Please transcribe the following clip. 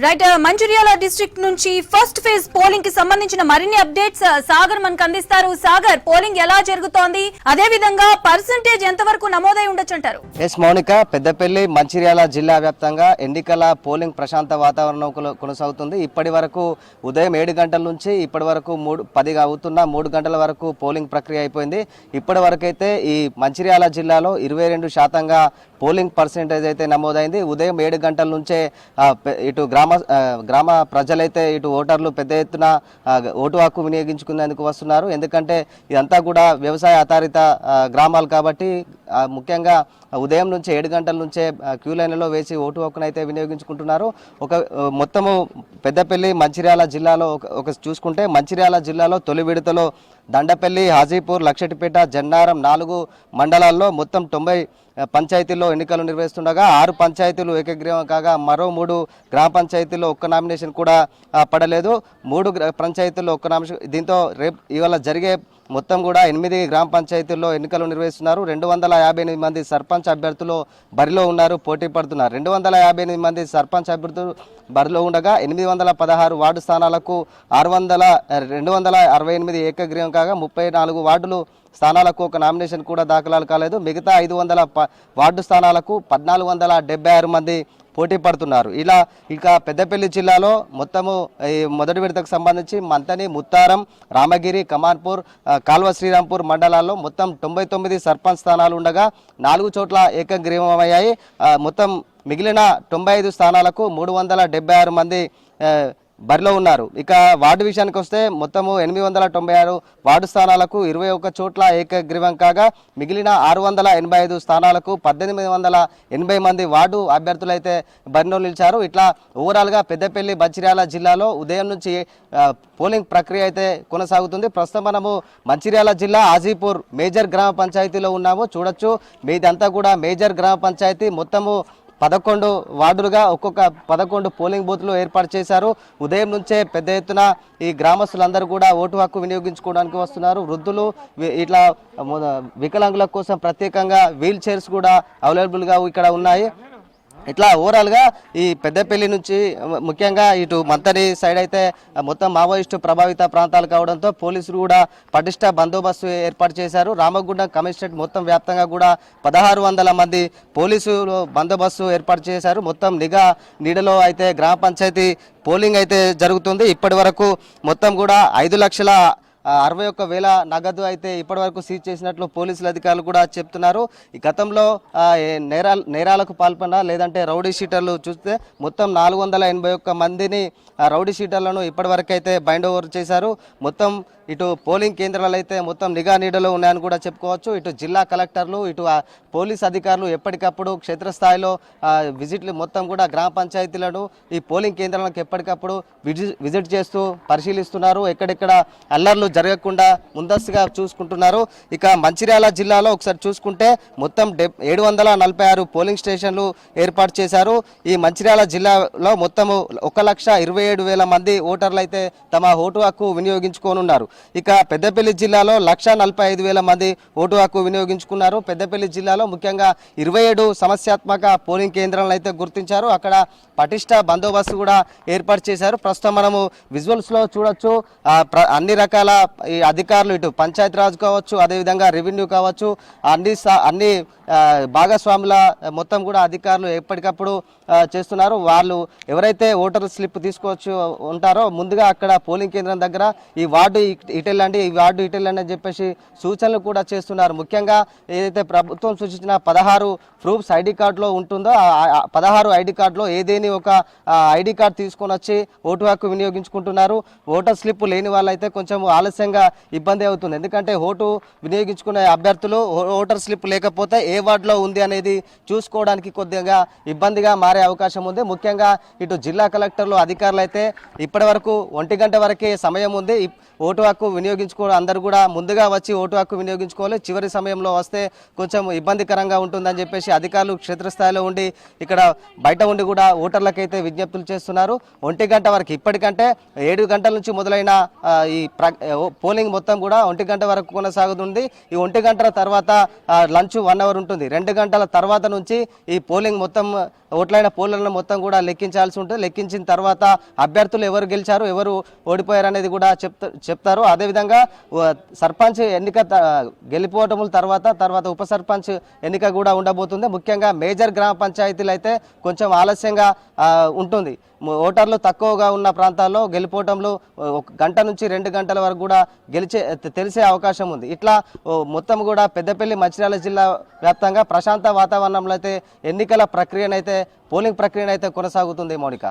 Right Mancherial district నుంచి first phase polling కి సంబంధించిన మరిన్ని అప్డేట్స్ సాగర్ మనకు అందిస్తారు. సాగర్, పోలింగ్ ఎలా జరుగుతోంది, అదే విధంగా పర్సెంటేజ్ ఎంత వరకు నమోదై ఉండొచ్చు అంటారు? ఎస్ మౌనిక, పెద్దపల్లి మంచిర్యాల జిల్లా వ్యాప్తంగా ఎన్నికల పోలింగ్ ప్రశాంత వాతావరణం కొనసాగుతుంది. ఇప్పటి వరకు ఉదయం 7 గంటల నుంచి ఇప్పటి వరకు 10 అవుతున్న 3 గంటల వరకు పోలింగ్ ప్రక్రియ అయిపోయింది. ఇప్పటి వరకు అయితే ఈ మంచిర్యాల జిల్లాలో 22% పోలింగ్ పర్సెంటేజ్ అయితే నమోదైంది. ఉదయం 7 గంటల నుంచే ఇటు గ్రామ ప్రజలైతే ఇటు ఓటర్లు పెద్ద ఎత్తున ఓటు హక్కు వినియోగించుకునేందుకు వస్తున్నారు. ఎందుకంటే ఇదంతా కూడా వ్యవసాయ ఆధారిత గ్రామాలు కాబట్టి ముఖ్యంగా ఉదయం నుంచి 7 గంటల నుంచే క్యూ లైన్లలో వేసి ఓటు హక్కును అయితే వినియోగించుకుంటున్నారు. మొత్తము పెద్దపల్లి మంచిర్యాల జిల్లాలో చూసుకుంటే మంచిర్యాల జిల్లాలో తొలి విడతలో దండపల్లి, హాజీపూర్, లక్షటిపేట, జన్నారం 4 మండలాల్లో మొత్తం 90 పంచాయతీల్లో ఎన్నికలు నిర్వహిస్తుండగా 6 పంచాయతీలు ఏకగ్రీవం కాగా మరో 3 గ్రామ పంచాయతీల్లో ఒక్క నామినేషన్ కూడా పడలేదు. 3 పంచాయతీల్లో ఒక్క నామినేషన్. దీంతో ఇవాళ జరిగే మొత్తం కూడా 8 గ్రామ పంచాయతీల్లో ఎన్నికలు నిర్వహిస్తున్నారు. 258 మంది సర్పంచ్ అభ్యర్థులు బరిలో ఉన్నారు, పోటీ పడుతున్నారు. 258 మంది సర్పంచ్ అభ్యర్థులు బరిలో ఉండగా 816 వార్డు స్థానాలకు 268 ఏకగ్రీవం కాగా 34 వార్డులు స్థానాలకు ఒక నామినేషన్ కూడా దాఖలాలు కాలేదు. మిగతా 500 వార్డు స్థానాలకు 1476 మంది పోటీ పడుతున్నారు. ఇక పెద్దపల్లి జిల్లాలో మొత్తము ఈ మొదటి విడతకు సంబంధించి మంతని, ముత్తారం, రామగిరి, కమాన్పూర్, కాల్వ శ్రీరాంపూర్ మండలాల్లో మొత్తం 99 సర్పంచ్ స్థానాలు ఉండగా 4 చోట్ల ఏకగ్రీవమయ్యాయి. మొత్తం మిగిలిన 95 స్థానాలకు 376 మంది బరిలో ఉన్నారు. ఇక వార్డు విషయానికి వస్తే మొత్తము 896 వార్డు స్థానాలకు 21 చోట్ల ఏకగ్రీవం కాగా మిగిలిన 685 స్థానాలకు 1880 మంది వార్డు అభ్యర్థులైతే బరిలో నిలిచారు. ఇట్లా ఓవరాల్గా పెద్దపల్లి మంచిర్యాల జిల్లాలో ఉదయం నుంచి పోలింగ్ ప్రక్రియ అయితే కొనసాగుతుంది. ప్రస్తుతం మనము మంచిర్యాల జిల్లా హాజీపూర్ మేజర్ గ్రామ పంచాయతీలో ఉన్నాము. చూడొచ్చు, మీదంతా కూడా మేజర్ గ్రామ పంచాయతీ. మొత్తము 11 వార్డులుగా ఒక్కొక్క 11 పోలింగ్ బూత్లు ఏర్పాటు చేశారు. ఉదయం నుంచే పెద్ద ఎత్తున ఈ గ్రామస్తులందరూ కూడా ఓటు హక్కు వినియోగించుకోవడానికి వస్తున్నారు. వృద్ధులు, ఇట్లా వికలాంగుల కోసం ప్రత్యేకంగా వీల్ చైర్స్ కూడా అవైలబుల్గా ఇక్కడ ఉన్నాయి. ఇట్లా ఓవరాల్గా ఈ పెద్దపల్లి నుంచి ముఖ్యంగా ఇటు మంతని సైడ్ అయితే మొత్తం మావోయిస్టు ప్రభావిత ప్రాంతాలు కావడంతో పోలీసులు కూడా పటిష్ట బందోబస్తు ఏర్పాటు చేశారు. రామగుండం కమిషనరేట్ మొత్తం వ్యాప్తంగా కూడా 1600 మంది పోలీసులు బందోబస్తు ఏర్పాటు చేశారు. మొత్తం నిఘా నీడలో అయితే గ్రామ పంచాయతీ పోలింగ్ అయితే జరుగుతుంది. ఇప్పటి వరకు మొత్తం కూడా 5,61,000 నగదు అయితే ఇప్పటివరకు సీజ్ చేసినట్లు పోలీసుల అధికారులు కూడా చెప్తున్నారు. ఈ గతంలో నేరాలకు పాల్పడిన లేదంటే రౌడీ షీటర్లు చూస్తే మొత్తం 481 మందిని రౌడీ షీటర్లను ఇప్పటివరకు అయితే బైండ్ ఓవర్ చేశారు. మొత్తం ఇటు పోలింగ్ కేంద్రాలు అయితే మొత్తం నిఘా నీడలో ఉన్నాయని కూడా చెప్పుకోవచ్చు. ఇటు జిల్లా కలెక్టర్లు, ఇటు పోలీస్ అధికారులు ఎప్పటికప్పుడు క్షేత్రస్థాయిలో విజిట్లు మొత్తం కూడా గ్రామ పంచాయతీలను ఈ పోలింగ్ కేంద్రాలకు ఎప్పటికప్పుడు విజిట్ చేస్తూ పరిశీలిస్తున్నారు. ఎక్కడెక్కడ అల్లర్లు జరగకుండా ముందస్తుగా చూసుకుంటున్నారు. ఇక మంచిర్యాల జిల్లాలో ఒకసారి చూసుకుంటే మొత్తం 746 పోలింగ్ స్టేషన్లు ఏర్పాటు చేశారు. ఈ మంచిర్యాల జిల్లాలో మొత్తము 1,27,000 మంది ఓటర్లు అయితే తమ ఓటు హక్కు వినియోగించుకోనున్నారు. ఇక పెద్దపల్లి జిల్లాలో 1,45,000 మంది ఓటు హక్కు వినియోగించుకున్నారు. పెద్దపల్లి జిల్లాలో ముఖ్యంగా 27 సమస్యాత్మక పోలింగ్ కేంద్రాలను అయితే గుర్తించారు. అక్కడ పటిష్ట బందోబస్తు కూడా ఏర్పాటు చేశారు. ప్రస్తుతం మనము విజువల్స్లో చూడొచ్చు, అన్ని రకాల ఈ అధికారులు ఇటు పంచాయతీరాజ్ కావచ్చు, అదేవిధంగా రెవెన్యూ కావచ్చు, అన్ని భాగస్వాముల మొత్తం కూడా అధికారులు ఎప్పటికప్పుడు చేస్తున్నారు. వాళ్ళు ఎవరైతే ఓటర్ స్లిప్ తీసుకొచ్చి ఉంటారో ముందుగా అక్కడ పోలింగ్ కేంద్రం దగ్గర ఈ వార్డు ఇటెళ్ళండి, ఈ వార్డు ఇటెళ్ళండి అని చెప్పేసి సూచనలు కూడా చేస్తున్నారు. ముఖ్యంగా ఏదైతే ప్రభుత్వం సూచించిన 16 ప్రూఫ్స్ ఐడి కార్డులో ఉంటుందో ఆ 16 ఐడి కార్డులో ఏదేని ఒక ఐడి కార్డు తీసుకొని వచ్చి ఓటు హక్కు వినియోగించుకుంటున్నారు. ఓటర్ స్లిప్ లేని వాళ్ళైతే కొంచెం ఆలస్యంగా ఇబ్బంది అవుతుంది. ఎందుకంటే ఓటు వినియోగించుకునే అభ్యర్థులు ఓటర్ స్లిప్ లేకపోతే ఏ వార్డులో ఉంది అనేది చూసుకోవడానికి కొద్దిగా ఇబ్బందిగా మారే అవకాశం ఉంది. ముఖ్యంగా ఇటు జిల్లా కలెక్టర్లు, అధికారులు అయితే ఇప్పటి వరకు 1 గంట వరకే సమయం ఉంది ఓటు హక్కు వినియోగించుకోవాలి, అందరూ కూడా ముందుగా వచ్చి ఓటు హక్కు వినియోగించుకోవాలి, చివరి సమయంలో వస్తే కొంచెం ఇబ్బందికరంగా ఉంటుందని చెప్పేసి అధికారులు క్షేత్రస్థాయిలో ఉండి ఇక్కడ బయట ఉండి కూడా ఓటర్లకైతే విజ్ఞప్తులు చేస్తున్నారు. 1 గంట వరకు, ఇప్పటికంటే 7 గంటల నుంచి మొదలైన ఈ పోలింగ్ మొత్తం కూడా 1 గంట వరకు కొనసాగుతుంది. ఈ 1 గంటల తర్వాత లంచ్ 1 అవర్ ఉంటుంది. 2 గంటల తర్వాత నుంచి ఈ పోలింగ్ మొత్తం ఓట్లైన పోలను మొత్తం కూడా లెక్కించాల్సి ఉంటుంది. లెక్కించిన తర్వాత అభ్యర్థులు ఎవరు గెలిచారు, ఎవరు ఓడిపోయారు అనేది కూడా చెప్తారు. అదేవిధంగా సర్పంచ్ ఎన్నిక గెలిపోవటముల తర్వాత ఉప సర్పంచ్ ఎన్నిక కూడా ఉండబోతుంది. ముఖ్యంగా మేజర్ గ్రామ పంచాయతీలు అయితే కొంచెం ఆలస్యంగా ఉంటుంది. ఓటర్లు తక్కువగా ఉన్న ప్రాంతాల్లో గెలిపోవటంలో 1 గంట నుంచి 2 గంటల వరకు కూడా తెలిసే అవకాశం ఉంది. ఇట్లా మొత్తం కూడా పెద్దపల్లి మంచిర్యాల జిల్లా వ్యాప్తంగా ప్రశాంత వాతావరణంలో అయితే ఎన్నికల ప్రక్రియనైతే పోలింగ్ ప్రక్రియనైతే కొనసాగుతుంది. మౌనిక.